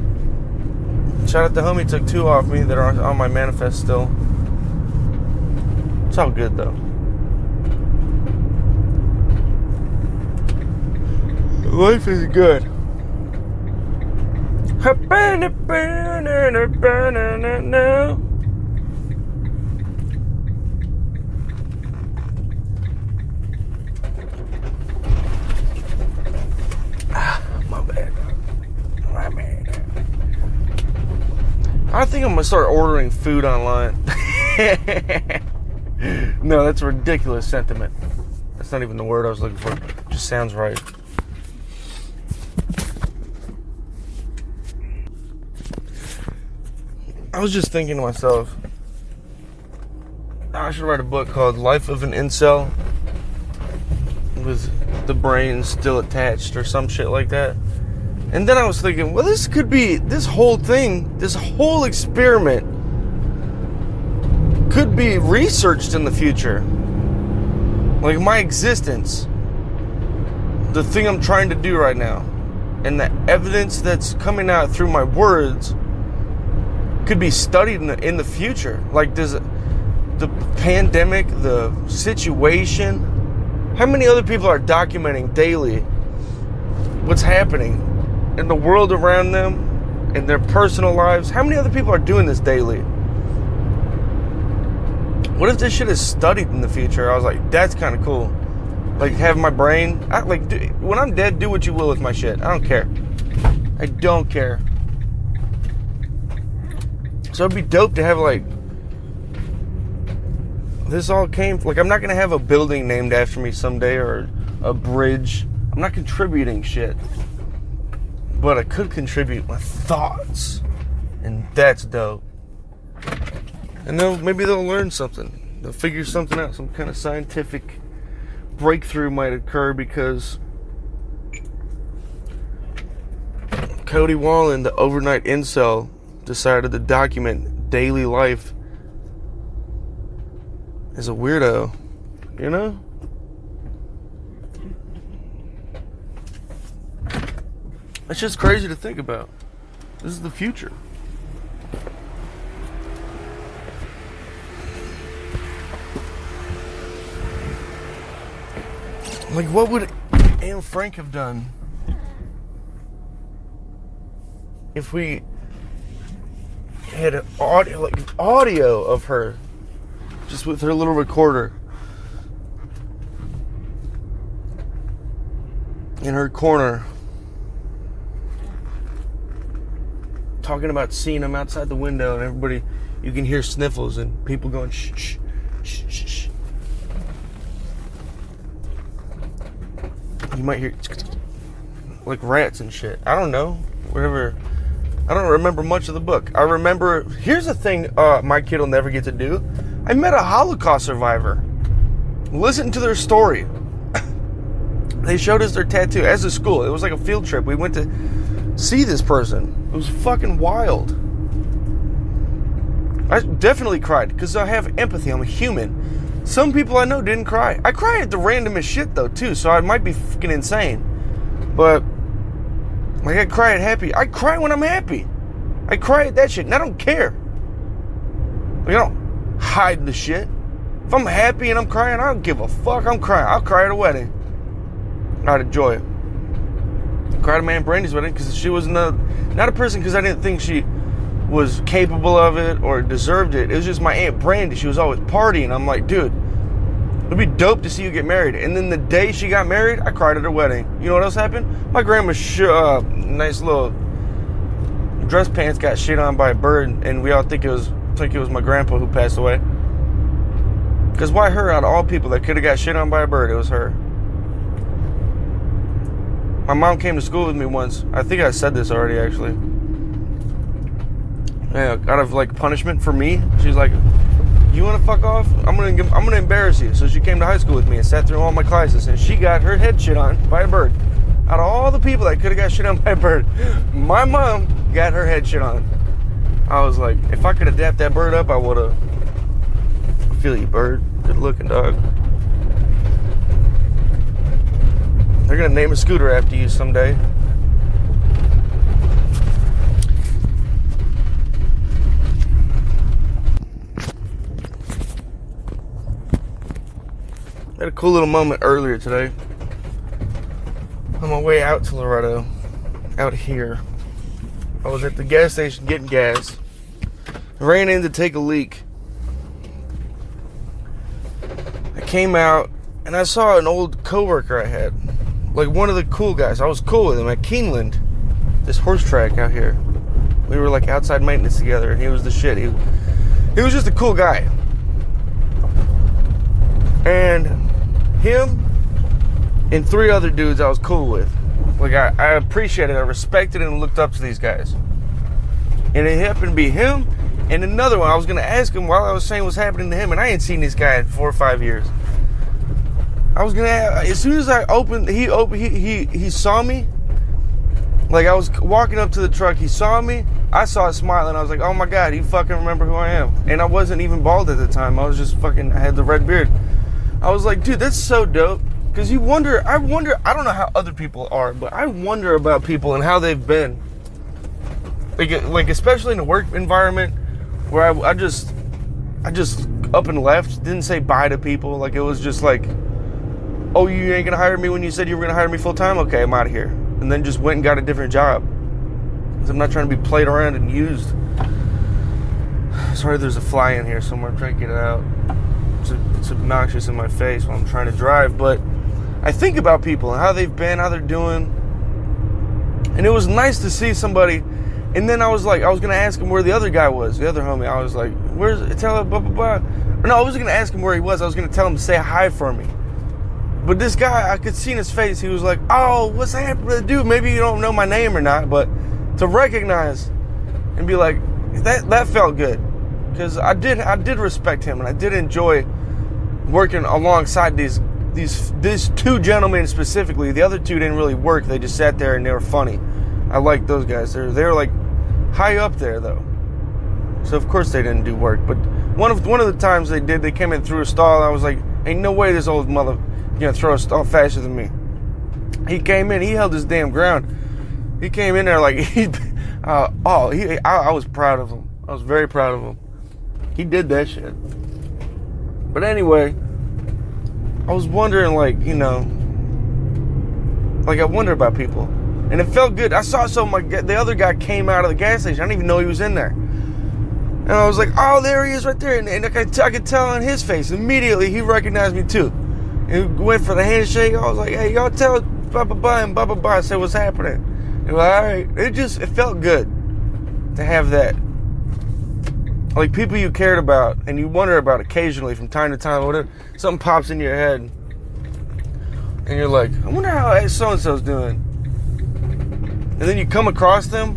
Shout out to homie, took 2 off me that are on my manifest still. It's all good though. Life is good. My bad. I think I'm gonna start ordering food online. No, that's a ridiculous sentiment. That's not even the word I was looking for. It just sounds right. I was just thinking to myself, I should write a book called Life of an Incel with the brain still attached or some shit like that. And then I was thinking, well, this could be, this whole thing, this whole experiment could be researched in the future. Like my existence, the thing I'm trying to do right now, and the evidence that's coming out through my words could be studied in the future. Like does the pandemic, the situation, how many other people are documenting daily what's happening in the world around them, in their personal lives? How many other people are doing this daily? What if this shit is studied in the future? I was like, that's kind of cool. Like, have my brain, when I'm dead, do what you will with my shit. I don't care. I don't care. So it'd be dope to have, like, this all came, like, I'm not going to have a building named after me someday or a bridge. I'm not contributing shit. But I could contribute my thoughts. And that's dope. And maybe they'll learn something. They'll figure something out. Some kind of scientific breakthrough might occur because Cody Wallen, the overnight incel, decided to document daily life as a weirdo. You know? It's just crazy to think about. This is the future. Like, what would Anne Frank have done if we had an audio of her, just with her little recorder in her corner, talking about seeing him outside the window, and everybody, you can hear sniffles and people going shh, shh, shh, shh, shh. You might hear like rats and shit. I don't know. Whatever. I don't remember much of the book. I remember, here's the thing my kid will never get to do. I met a Holocaust survivor. Listen to their story. They showed us their tattoo as a school. It was like a field trip. We went to see this person. It was fucking wild. I definitely cried because I have empathy. I'm a human. Some people I know didn't cry. I cry at the randomest shit though too, so I might be fucking insane. But like I cry at happy. I cry when I'm happy. I cry at that shit, and I don't care. Like, I don't hide the shit. If I'm happy and I'm crying, I don't give a fuck. I'm crying. I'll cry at a wedding. I'd enjoy it. I cried at my Aunt Brandy's wedding because she was not a person because I didn't think she was capable of it or deserved it. It was just my Aunt Brandy. She was always partying. I'm like, dude, it'd be dope to see you get married. And then the day she got married, I cried at her wedding. You know what else happened? My grandma's nice little dress pants got shit on by a bird, and we all think it was my grandpa who passed away. Because why her out of all people that could have got shit on by a bird? It was her. My mom came to school with me once. I think I said this already, actually. Yeah, out of like punishment for me, she's like, "You want to fuck off? I'm gonna embarrass you." So she came to high school with me and sat through all my classes, and she got her head shit on by a bird. Out of all the people that could have got shit on by a bird, my mom got her head shit on. I was like, if I could have dapped that bird up, I would have. I feel you, bird. Good looking, dog. They're gonna name a scooter after you someday. I had a cool little moment earlier today. On my way out to Loretto, out here, I was at the gas station getting gas. I ran in to take a leak. I came out and I saw an old coworker I had, like one of the cool guys. I was cool with him at Keeneland, this horse track out here. We were like outside maintenance together, and he was the shit. He was just a cool guy. him and 3 other dudes I was cool with. Like, I appreciated, I respected and looked up to these guys. And it happened to be him and another one. I was going to ask him while I was saying what's happening to him, and I ain't seen this guy in 4 or 5 years. I was going to ask, as soon as I opened, he saw me. Like, I was walking up to the truck, he saw me, I saw it smiling, I was like, oh my God, he fucking remember who I am. And I wasn't even bald at the time, I was just fucking, I had the red beard. I was like, dude, that's so dope. Because I wonder, I don't know how other people are, but I wonder about people and how they've been. Like especially in a work environment where I just up and left, didn't say bye to people. Like, it was just like, oh, you ain't gonna hire me when you said you were gonna hire me full time? Okay, I'm out of here. And then just went and got a different job. Because I'm not trying to be played around and used. Sorry, there's a fly in here somewhere. I'm trying to get it out. It's obnoxious in my face while I'm trying to drive. But I think about people and how they've been, how they're doing. And it was nice to see somebody. And then I was like, I was going to ask him where the other guy was, the other homie. I was like, tell him, blah, blah, blah. Or no, I wasn't going to ask him where he was. I was going to tell him to say hi for me. But this guy, I could see in his face, he was like, oh, what's happening, dude? Maybe you don't know my name or not, but to recognize and be like, that felt good. Because I did respect him, and I did enjoy working alongside these 2 gentlemen specifically. The other 2 didn't really work. They just sat there and they were funny. I liked those guys. They were like high up there though. So of course they didn't do work. But one of the times they did, they came in through a stall, and I was like, ain't no way this old mother gonna throw a stall faster than me. He came in, he held his damn ground. He came in there like I was proud of him. I was very proud of him. He did that shit. But anyway, I was wondering, like, you know, like, I wonder about people. And it felt good. I saw the other guy came out of the gas station. I didn't even know he was in there. And I was like, oh, there he is right there. And I could tell on his face. Immediately, he recognized me too. And went for the handshake. I was like, hey, y'all tell blah, blah, blah, and blah, blah, blah. I said, what's happening? And like, all right. It felt good to have that. Like, people you cared about and you wonder about occasionally from time to time, whatever, something pops in your head. And you're like, I wonder how so-and-so's doing. And then you come across them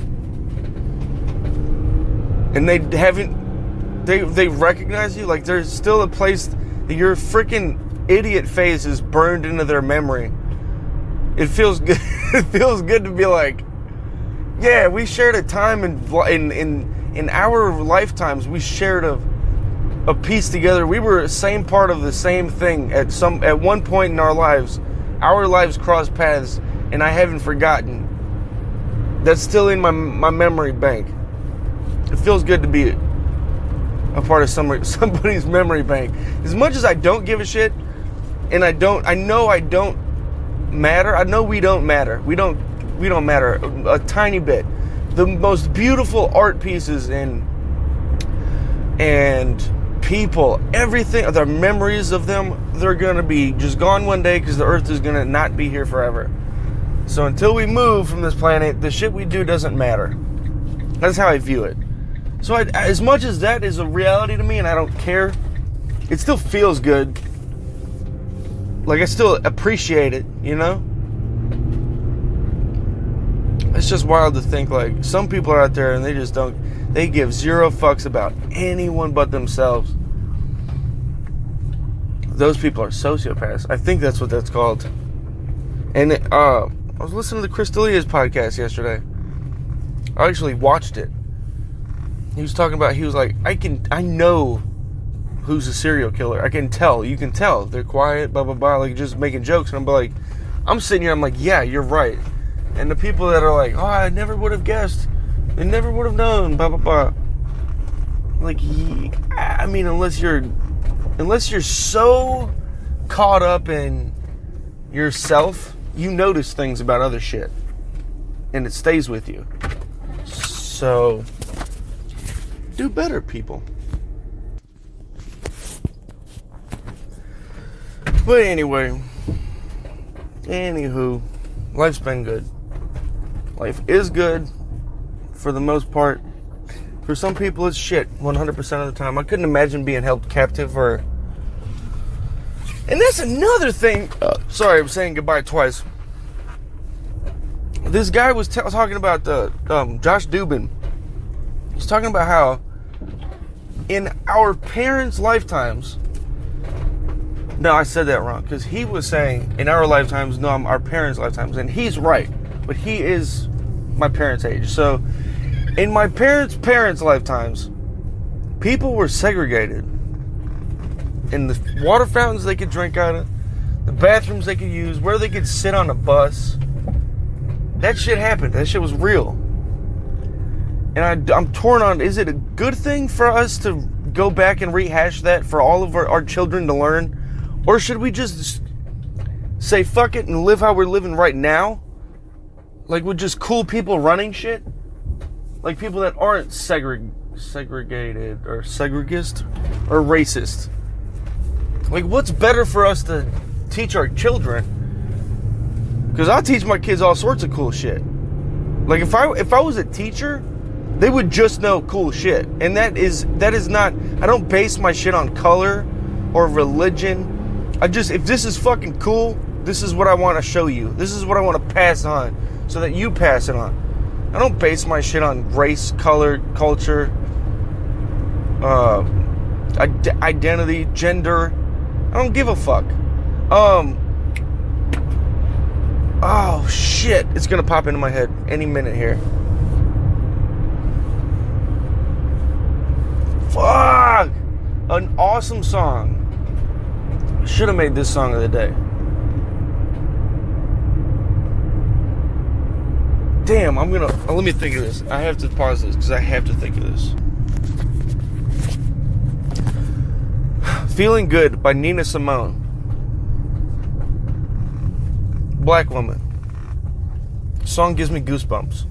and they recognize you. Like, there's still a place that your freaking idiot face is burned into their memory. It feels good. It feels good to be like, yeah, we shared a time in our lifetimes. We shared a piece together. We were the same part of the same thing at one point in our lives. Our lives crossed paths, and I haven't forgotten. That's still in my memory bank. It feels good to be a part of somebody's memory bank. As much as I don't give a shit, and I know I don't matter. I know we don't matter. We don't matter a tiny bit. The most beautiful art pieces and people, everything, the memories of them, they're gonna be just gone one day because the earth is gonna not be here forever. So until we move from this planet, the shit we do doesn't matter. That's how I view it. So as much as that is a reality to me and I don't care, it still feels good. Like, I still appreciate it, you know? It's just wild to think, like, some people are out there and they give zero fucks about anyone but themselves. Those people are sociopaths. I think that's what that's called. And I was listening to Chris D'Elia's podcast yesterday. I actually watched it. He was talking about, he was like, I know who's a serial killer. I can tell. You can tell. They're quiet, blah, blah, blah, like, just making jokes. And I'm sitting here, I'm like, yeah, you're right. And the people that are like, oh, I never would have guessed. They never would have known, blah, blah, blah. Like, I mean, unless you're so caught up in yourself, you notice things about other shit. And it stays with you. So, do better, people. But anyway, anywho, life's been good. Life is good for the most part. For some people, it's shit 100% of the time. I couldn't imagine being held captive for And that's another thing. Sorry, I'm saying goodbye twice. This guy was talking about Josh Dubin. He's talking about how in our parents' lifetimes. No, I said that wrong. Because he was saying in our lifetimes, no, our parents' lifetimes. And he's right. But he is my parents' age. So in my parents' lifetimes, people were segregated. In the water fountains they could drink out of, the bathrooms they could use, where they could sit on a bus. That shit happened. That shit was real. And I'm torn on, is it a good thing for us to go back and rehash that for all of our children to learn? Or should we just say fuck it and live how we're living right now? Like with just cool people running shit? Like people that aren't segregated or segregist or racist. Like what's better for us to teach our children? Because I teach my kids all sorts of cool shit. Like if I was a teacher, they would just know cool shit. And that is not, I don't base my shit on color or religion. If this is fucking cool, this is what I want to show you. This is what I want to pass on so that you pass it on. I don't base my shit on race, color, culture, identity, gender. I don't give a fuck. Oh shit, it's gonna pop into my head any minute here. Fuck! An awesome song. Should have made this song of the day. Damn, let me think of this. I have to pause this because I have to think of this. Feeling Good by Nina Simone. Black woman. Song gives me goosebumps.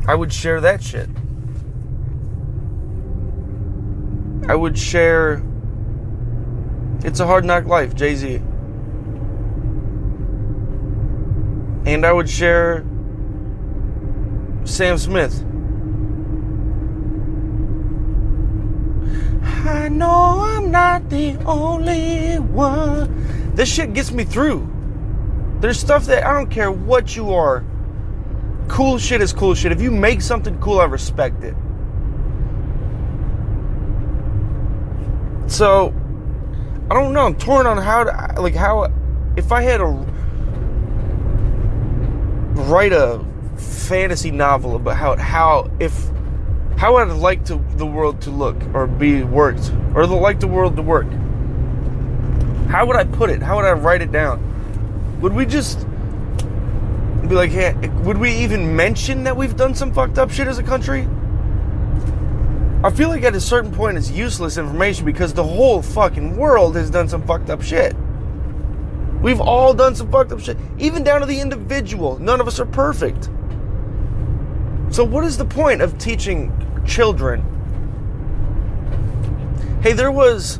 I would share that shit. I would share It's a Hard Knock Life, Jay-Z. And I would share Sam Smith. I know I'm not the only one. This shit gets me through. There's stuff that I don't care what you are. Cool shit is cool shit. If you make something cool, I respect it. So, I don't know. I'm torn on how if I had to write a fantasy novel about how I'd like the world to look or be worked, or like the world to work. How would I put it? How would I write it down? Would we just be like, hey, would we even mention that we've done some fucked up shit as a country? I feel like at a certain point it's useless information because the whole fucking world has done some fucked up shit. We've all done some fucked up shit, even down to the individual. None of us are perfect. So what is the point of teaching children? Hey, there was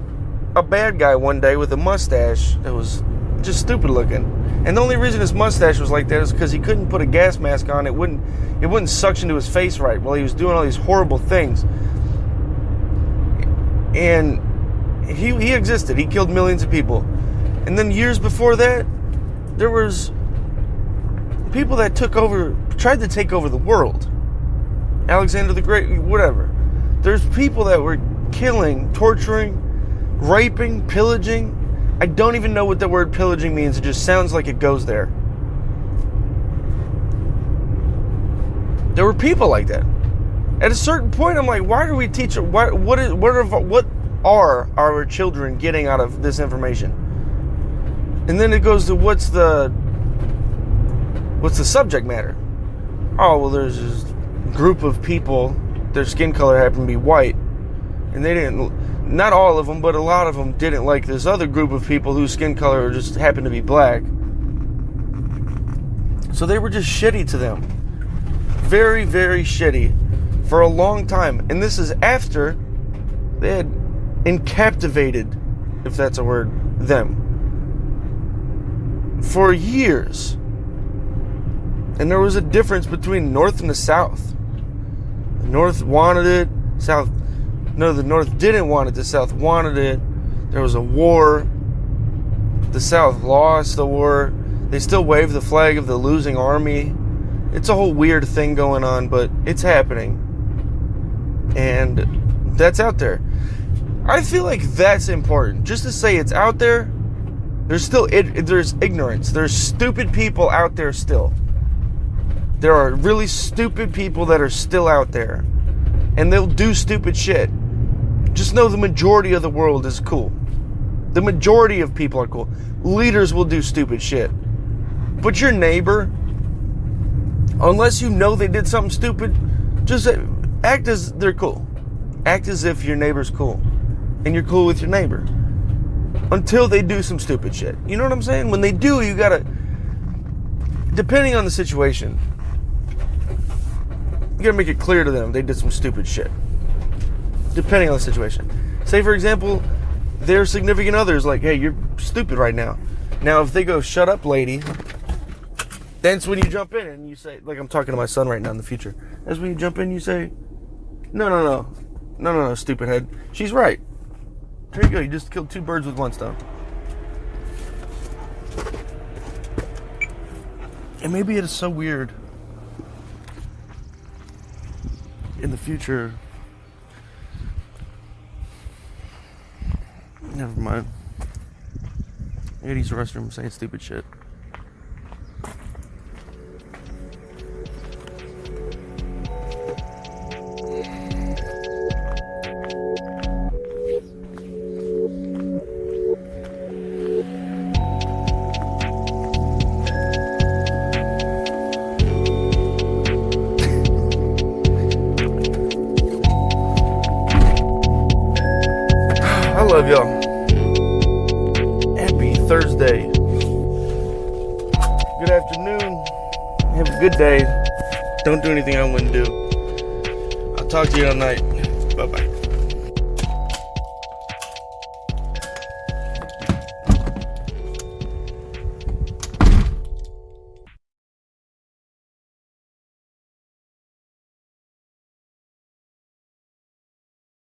a bad guy one day with a mustache that was just stupid looking. And the only reason his mustache was like that is because he couldn't put a gas mask on. It wouldn't suction to his face right while he was doing all these horrible things. And he existed. He killed millions of people. And then years before that, there was people that tried to take over the world. Alexander the Great, whatever. There's people that were killing, torturing, raping, pillaging. I don't even know what the word pillaging means. It just sounds like it goes there. There were people like that. At a certain point, I'm like, why do we teach? What are our children getting out of this information? And then it goes to what's the subject matter? Oh, well, there's this group of people. Their skin color happened to be white, and they didn't. Not all of them, but a lot of them didn't like this other group of people whose skin color just happened to be black. So they were just shitty to them. Very, very shitty for a long time. And this is after they had encaptivated, if that's a word, them. For years. And there was a difference between North and the South. The North wanted it, the North didn't want it, the South wanted it. There was a war. The South lost the war. They still wave the flag of the losing army. It's a whole weird thing going on, but it's happening. And that's out there. I feel like that's important. Just to say it's out there, there's ignorance. There's stupid people out there still. There are really stupid people that are still out there. And they'll do stupid shit. Just know the majority of the world is cool. The majority of people are cool. Leaders will do stupid shit. But your neighbor, unless you know they did something stupid, just act as they're cool. Act as if your neighbor's cool. And you're cool with your neighbor. Until they do some stupid shit. You know what I'm saying? When they do, you gotta, depending on the situation, you gotta make it clear to them they did some stupid shit. Depending on the situation. Say, for example, their significant other's like, hey, you're stupid right now. Now, if they go, shut up, lady, that's when you jump in and you say, like I'm talking to my son right now in the future. That's when you jump in and you say, no, stupid head. She's right. There you go. You just killed 2 birds with 1 stone. And maybe it is so weird in the future. Never mind. I gotta use the restroom saying stupid shit. I love y'all. Happy Thursday. Good afternoon. Have a good day. Don't do anything I wouldn't do. I'll talk to you all night. Bye-bye.